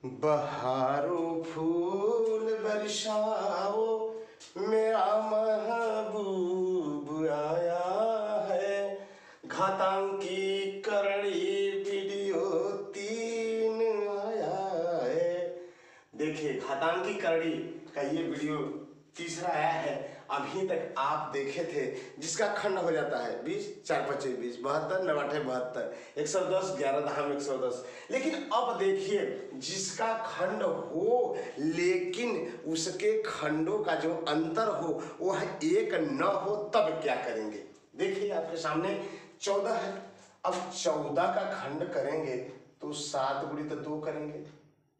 बहारो फूल बरसाओ, मेरा महबूब आया है। घातांकी करड़ी वीडियो 3 आया है। देखिए, घातांकी करड़ी का ये वीडियो तीसरा आया है। अभी तक आप देखे थे जिसका खंड हो जाता है 20, 4 25 20, 72, 9 72, 110, 11 दहाम 110। लेकिन अब देखिए, जिसका खंड हो लेकिन उसके खंडों का जो अंतर हो वह एक न हो, तब क्या करेंगे। देखिए, आपके सामने 14 है। अब 14 का खंड करेंगे तो 7 गुणित 2 करेंगे।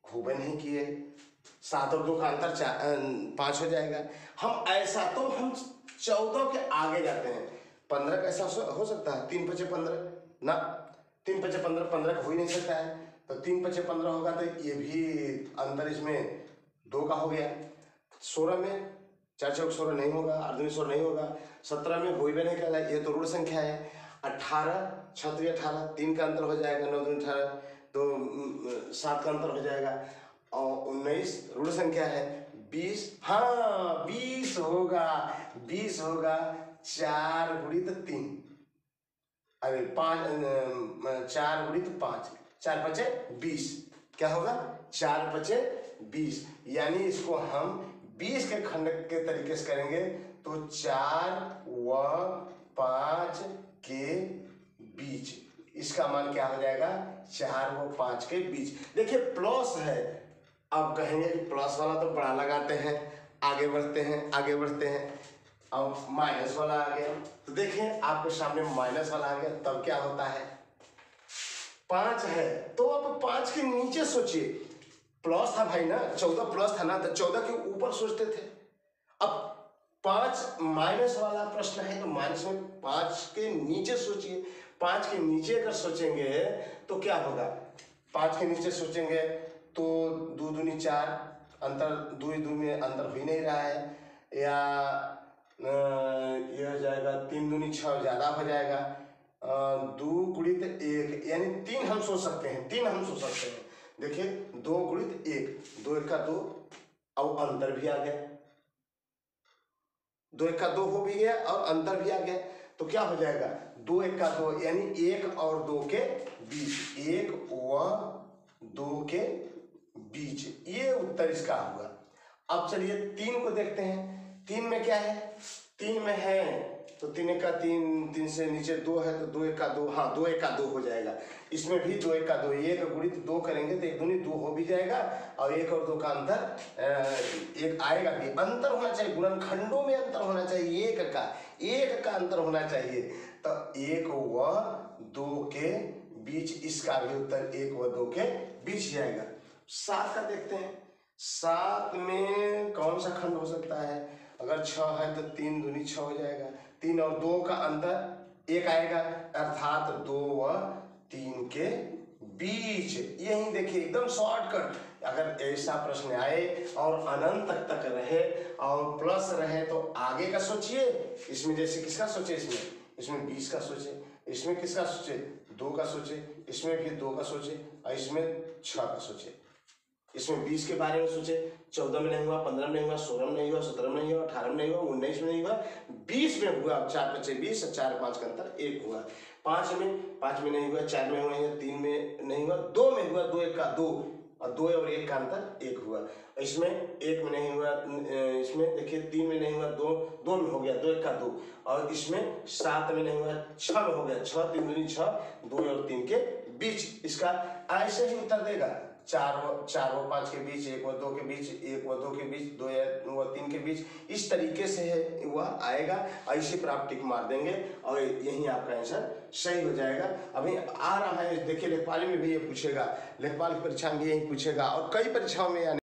खूब नहीं किए, 7 और 2 का अंतर 5 हो जाएगा। हम ऐसा तो हम 14 के आगे जाते हैं। 15 कैसा हो सकता है? 3 5 15 ना, 3 5 15, 15 का हो ही नहीं सकता है। तो 3 5 15 होगा तो ये भी अंतर इसमें 2 का हो गया। 16 में 4 चौक 16 नहीं होगा, 8 दूनी 16 नहीं होगा। 17 में हो ही नहीं कर, ये तो ऋण संख्या है। 18 6 3 18, 3 का अंतर हो जाएगा। 9 दूनी 18, तो 7 का अंतर हो जाएगा। और 19 ऋण संख्या है। 20, हाँ 20 होगा, 20 होगा। 4 गुणित 3, अरे 5, 4 गुणित 5, 4 5 20, क्या होगा? 4 5 20। यानी इसको हम 20 के खंड के तरीके से करेंगे तो 4 व 5 के बीच, इसका मान क्या हो जाएगा? 4 व 5 के बीच। देखिए, प्लस है। अब कहेंगे कि प्लस वाला तो बड़ा लगाते हैं, आगे बढ़ते हैं, आगे बढ़ते हैं। अब माइनस वाला आ गया, तो देखिए आपके सामने माइनस वाला आ गया। तब क्या होता है? 5 है तो अब 5 के नीचे सोचिए। प्लस था भाई ना, 14 प्लस था ना, तो 14 के ऊपर सोचते थे। अब 5 माइनस वाला प्रश्न है तो माइनस में 5 के नीचे सोचिए। 5 के नीचे अगर सोचेंगे तो क्या होगा? 5 के नीचे सोचेंगे तो 2 दूनी 4, अंतर 2 2 में अंतर हो ही नहीं रहा है। या ये हो जाएगा 3 दूनी 6, ज़्यादा हो जाएगा। 2 गुणित 1, यानी 3 हम सोच सकते हैं, 3 हम सोच सकते हैं। देखिए, 2 गुणित 1, 2 1 का 2, और अंतर भी आ गया। 2 1 का 2 हो भी गया और अंतर भी आ गया। तो क्या हो जाएगा? 2 1 का 2, यानी 1 और 2 के बीच, 1 व 2 के बीच, ये उत्तर इसका हुआ। अब चलिए 3 को देखते हैं। 3 में क्या है? 3 में है तो 3 1 का 3, 3 से नीचे 2 है तो 2 1 का 2, हाँ 2 1 का 2 हो जाएगा। इसमें भी 2 1 का 2, 1 गुणित 2 करेंगे तो 1 दूनी 2 हो भी जाएगा। और 1 और 2 का अंतर 1 आएगा भी। अंतर होना चाहिए, गुणनखंडों में अंतर होना चाहिए, 1 का अंतर होना चाहिए। तो 1 व 2 के बीच, इसका भी उत्तर 1 व 2 के बीच जाएगा। 7 का देखते हैं। 7 में कौन सा खंड हो सकता है? अगर 6 है तो 3 दूनी 6 हो जाएगा। 3 और 2 का अंतर 1 आएगा, अर्थात 2 व 3 के बीच। यही देखिए, एकदम शॉर्टकट। अगर ऐसा प्रश्न आए और अनंत तक रहे और प्लस रहे तो आगे का सोचिए। इसमें जैसे किसका सोचे? इसमें 20 का सोचे। इसमें किसका सोचे? 2 का सोचे। इसमें भी 2 का सोचे और इसमें 6 का सोचे। इसमें 20 के बारे में सोचे। 14 में नहीं हुआ, 15 में नहीं हुआ, 16 में नहीं हुआ, 17 में नहीं हुआ, 18 में नहीं हुआ, 19 में नहीं हुआ, 20 में हुआ। 4 5 20, 4 5 का अंतर 1 हुआ। 5 में नहीं हुआ, 4 में हुआ, 3 में नहीं हुआ, 2 में हुआ, 2 1 का 2, और 2 और 1 का अंतर 1 हुआ। इसमें 1 में नहीं हुआ, इसमें देखिए 3 में नहीं हुआ, 2 में हो गया, 2 1 का 2, और इसमें 7 में नहीं हुआ, 6 में हो गया, 6 3 दूनी 6, 2 और 3 के बीच। इसका ऐसे ही उत्तर देगा। 4 व 5 के बीच, 1 व 2 के बीच, 1 व 2 के बीच, 2 व 3 के बीच, इस तरीके से है वह आएगा। ऐसे पर आप टिक मार देंगे और यही आपका आंसर सही हो जाएगा। अभी आ रहा है, देखिए लेखपाल में भी ये पूछेगा, लेखपाल की परीक्षा में भी यही पूछेगा और कई परीक्षाओं में